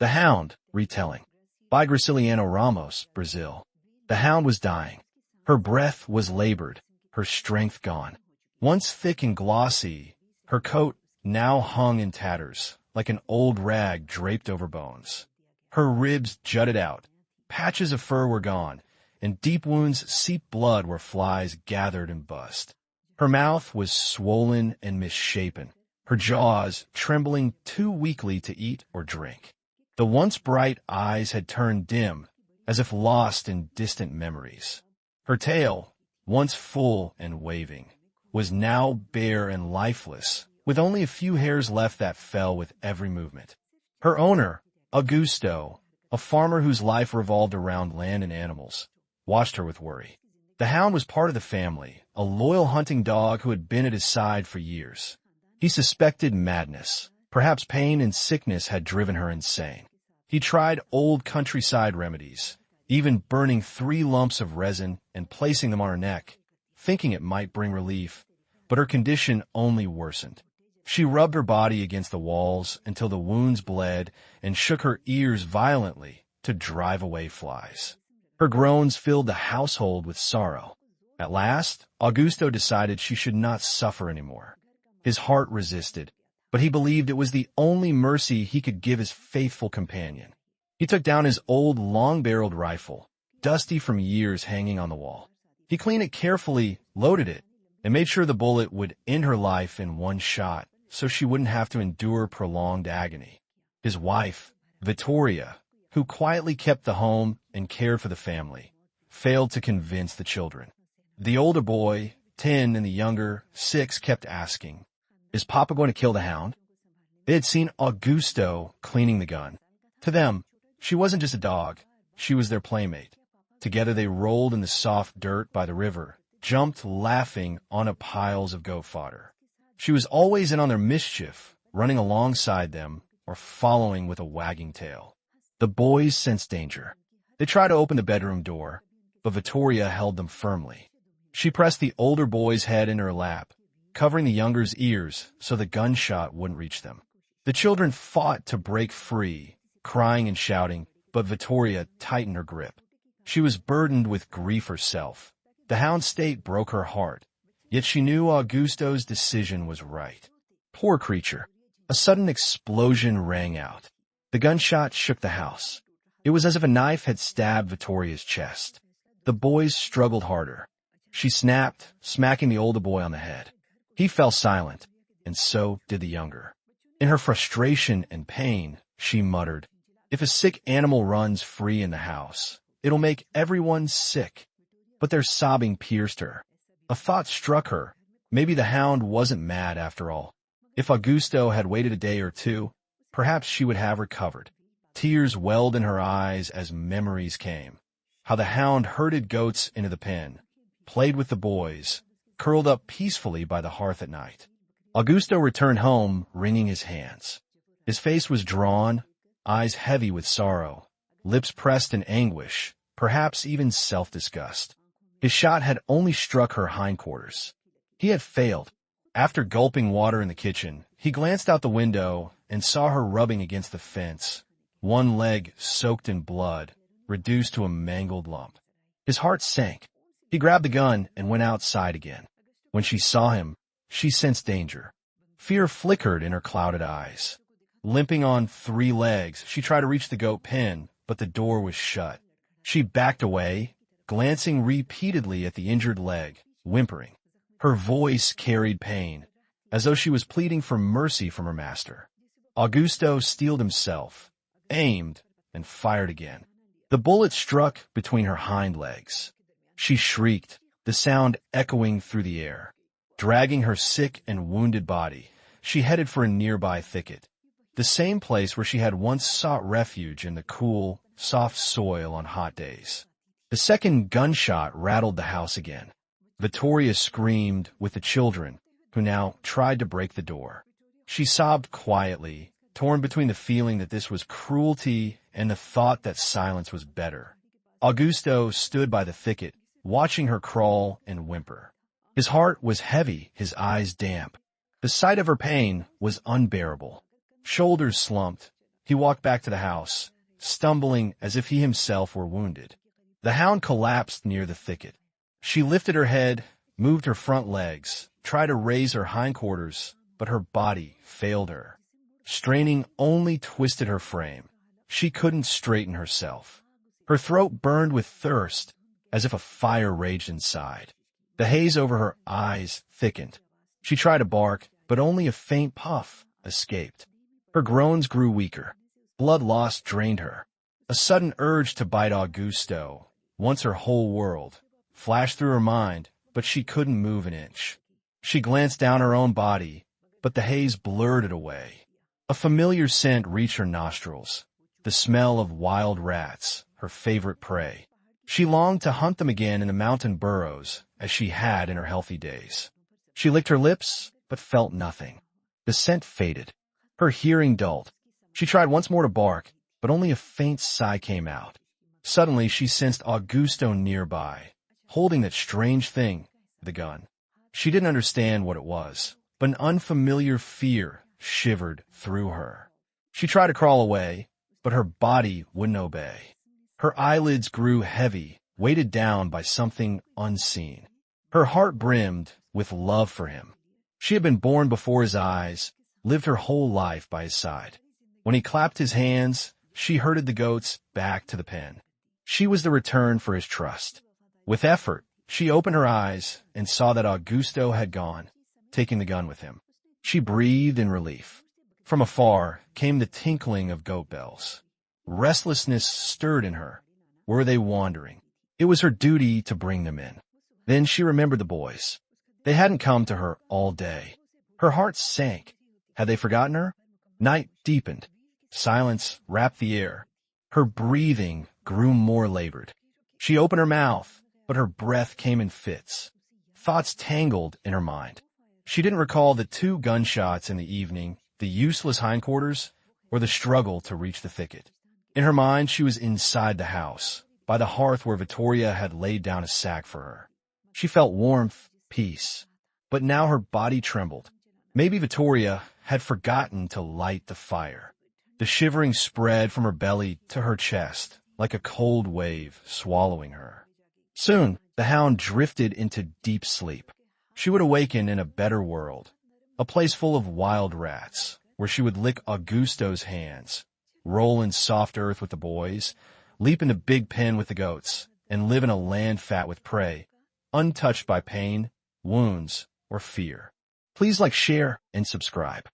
The Hound, retelling. By Graciliano Ramos, Brazil. The hound was dying. Her breath was labored, her strength gone. Once thick and glossy, her coat now hung in tatters, like an old rag draped over bones. Her ribs jutted out, patches of fur were gone, and deep wounds seeped blood where flies gathered and buzzed. Her mouth was swollen and misshapen, her jaws trembling too weakly to eat or drink. The once bright eyes had turned dim, as if lost in distant memories. Her tail, once full and waving, was now bare and lifeless, with only a few hairs left that fell with every movement. Her owner, Augusto, a farmer whose life revolved around land and animals, watched her with worry. The hound was part of the family, a loyal hunting dog who had been at his side for years. He suspected madness. Perhaps pain and sickness had driven her insane. He tried old countryside remedies, even burning 3 lumps of resin and placing them on her neck, thinking it might bring relief, but her condition only worsened. She rubbed her body against the walls until the wounds bled and shook her ears violently to drive away flies. Her groans filled the household with sorrow. At last, Augusto decided she should not suffer anymore. His heart resisted, but he believed it was the only mercy he could give his faithful companion. He took down his old long-barreled rifle, dusty from years hanging on the wall. He cleaned it carefully, loaded it, and made sure the bullet would end her life in one shot so she wouldn't have to endure prolonged agony. His wife, Vittoria, who quietly kept the home and cared for the family, failed to convince the children. The older boy, 10, and the younger, 6, kept asking, "Is Papa going to kill the hound?" They had seen Augusto cleaning the gun. To them, she wasn't just a dog, she was their playmate. Together they rolled in the soft dirt by the river, jumped laughing on piles of goat fodder. She was always in on their mischief, running alongside them or following with a wagging tail. The boys sensed danger. They tried to open the bedroom door, but Vittoria held them firmly. She pressed the older boy's head in her lap, covering the younger's ears so the gunshot wouldn't reach them. The children fought to break free, crying and shouting, but Vittoria tightened her grip. She was burdened with grief herself. The hound's state broke her heart, yet she knew Augusto's decision was right. Poor creature. A sudden explosion rang out. The gunshot shook the house. It was as if a knife had stabbed Vittoria's chest. The boys struggled harder. She snapped, smacking the older boy on the head. He fell silent, and so did the younger. In her frustration and pain, she muttered, "If a sick animal runs free in the house, it'll make everyone sick." But their sobbing pierced her. A thought struck her. Maybe the hound wasn't mad after all. If Augusto had waited a day or two, perhaps she would have recovered. Tears welled in her eyes as memories came. How the hound herded goats into the pen, played with the boys, curled up peacefully by the hearth at night. Augusto returned home, wringing his hands. His face was drawn, eyes heavy with sorrow, lips pressed in anguish, perhaps even self-disgust. His shot had only struck her hindquarters. He had failed. After gulping water in the kitchen, he glanced out the window and saw her rubbing against the fence, one leg soaked in blood, reduced to a mangled lump. His heart sank. He grabbed the gun and went outside again. When she saw him, she sensed danger. Fear flickered in her clouded eyes. Limping on 3 legs, she tried to reach the goat pen, but the door was shut. She backed away, glancing repeatedly at the injured leg, whimpering. Her voice carried pain, as though she was pleading for mercy from her master. Augusto steeled himself, aimed, and fired again. The bullet struck between her hind legs. She shrieked, the sound echoing through the air. Dragging her sick and wounded body, she headed for a nearby thicket, the same place where she had once sought refuge in the cool, soft soil on hot days. The second gunshot rattled the house again. Vittoria screamed with the children, who now tried to break the door. She sobbed quietly, torn between the feeling that this was cruelty and the thought that silence was better. Augusto stood by the thicket, watching her crawl and whimper. His heart was heavy, his eyes damp. The sight of her pain was unbearable. Shoulders slumped, He walked back to the house, stumbling as if he himself were wounded. The hound collapsed near the thicket. She lifted her head, moved her front legs, tried to raise her hindquarters, but her body failed her. Straining only twisted her frame. She couldn't straighten herself. Her throat burned with thirst, as if a fire raged inside. The haze over her eyes thickened. She tried to bark, but only a faint puff escaped. Her groans grew weaker. Blood loss drained her. A sudden urge to bite Augusto, once her whole world, flashed through her mind, but she couldn't move an inch. She glanced down her own body, but the haze blurred it away. A familiar scent reached her nostrils, the smell of wild rats, her favorite prey. She longed to hunt them again in the mountain burrows, as she had in her healthy days. She licked her lips, but felt nothing. The scent faded. Her hearing dulled. She tried once more to bark, but only a faint sigh came out. Suddenly she sensed Augusto nearby, holding that strange thing, the gun. She didn't understand what it was, but an unfamiliar fear shivered through her. She tried to crawl away, but her body wouldn't obey. Her eyelids grew heavy, weighted down by something unseen. Her heart brimmed with love for him. She had been born before his eyes, lived her whole life by his side. When he clapped his hands, she herded the goats back to the pen. She was the return for his trust. With effort, she opened her eyes and saw that Augusto had gone, taking the gun with him. She breathed in relief. From afar came the tinkling of goat bells. Restlessness stirred in her. Were they wandering? It was her duty to bring them in. Then she remembered the boys. They hadn't come to her all day. Her heart sank. Had they forgotten her? Night deepened. Silence wrapped the air. Her breathing grew more labored. She opened her mouth, but her breath came in fits. Thoughts tangled in her mind. She didn't recall the 2 gunshots in the evening, the useless hindquarters, or the struggle to reach the thicket. In her mind, she was inside the house, by the hearth where Vittoria had laid down a sack for her. She felt warmth, peace, but now her body trembled. Maybe Vittoria had forgotten to light the fire. The shivering spread from her belly to her chest, like a cold wave swallowing her. Soon, the hound drifted into deep sleep. She would awaken in a better world, a place full of wild rats, where she would lick Augusto's hands, roll in soft earth with the boys, leap into big pen with the goats, and live in a land fat with prey, untouched by pain, wounds, or fear. Please like, share, and subscribe.